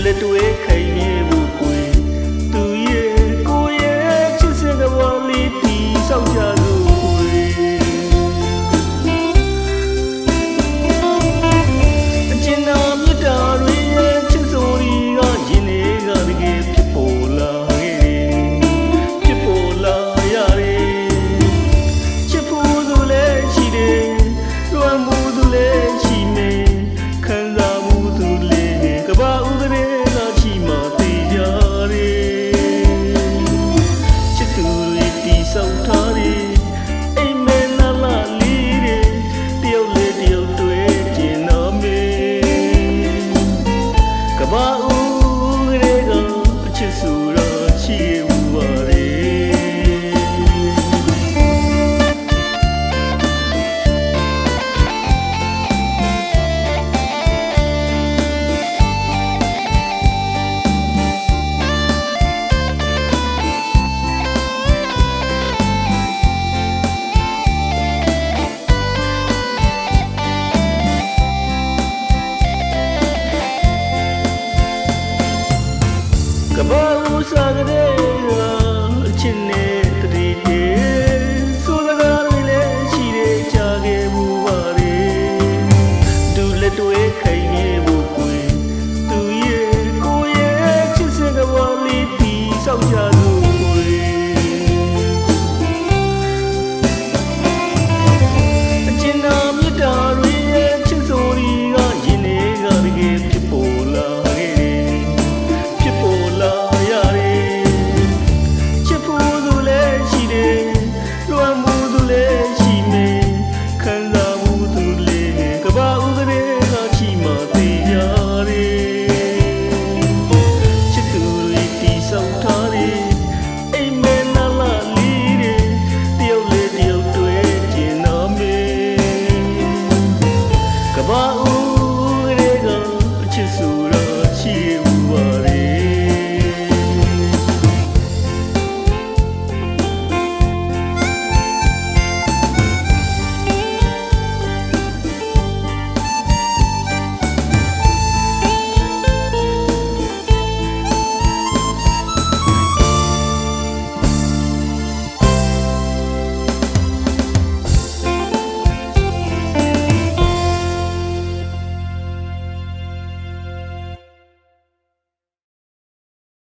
လက်တွေခိုင်နေဖို့ကိုယ်သူရဲ့ကိုရဲ့ချစ်စင်ကဘာလေးတီဆောက်ကြလို့ကိုယ်အကျဉ်းနာမြတ်တာတွေရဲ့ချစ်စိုးရီကရင်တွေကတကယ်ဖြစ်ပေါ်လာဖြစ်ပေါ်လာရတယ်ချစ်ဖို့သူလည်းရှိတယ်လွမ်းမှုသူလည်းရှိမယ်ခံစားမှုသူလည်းကဘာဥဒရေလာချီမှသိကြတယ်ချစ်သူတွေတီဆောက်ထားတယ်အိမ်မဲလာလာလေးတွေတယောက်လေးတယောက်တွေ့ကျင်တော့မယ်ကဘာဥဒရေကအချစ်ဆိုတာရှိဘူးပါလေကဘာဥစားကလေးကအချစ်နဲ့တတိတေဆိုစကားတွေလည်းရှိတယ်ကြားခဲ့ဘူးပါလေသူလက်တွေခိုင်နေဖို့ကိုယ်သူရဲ့ကိုရဲ့ချစ်စင်ကဘာလေးတီဆောက်ကြလို့ကိုယ်အကျဉ်းနာမြတ်တာတွေရဲ့ချစ်စိုးရီကရင်တွေကတကယ်ဖြစ်ပေါ်လာဖြစ်ပေါ်လာလွမ်းမှုသူလည်းရှိမယ်ခံစားမှုသူလည်းကဘာဥဒရေကချီမှသိရတယ်ချစ်သူတွေတီဆောက်ထားတယ်အိမ်မဲလာလာလေးတွေတယောက်လေးတယောက်တွေ့ကျင်တော့မယ်ကဘာဥ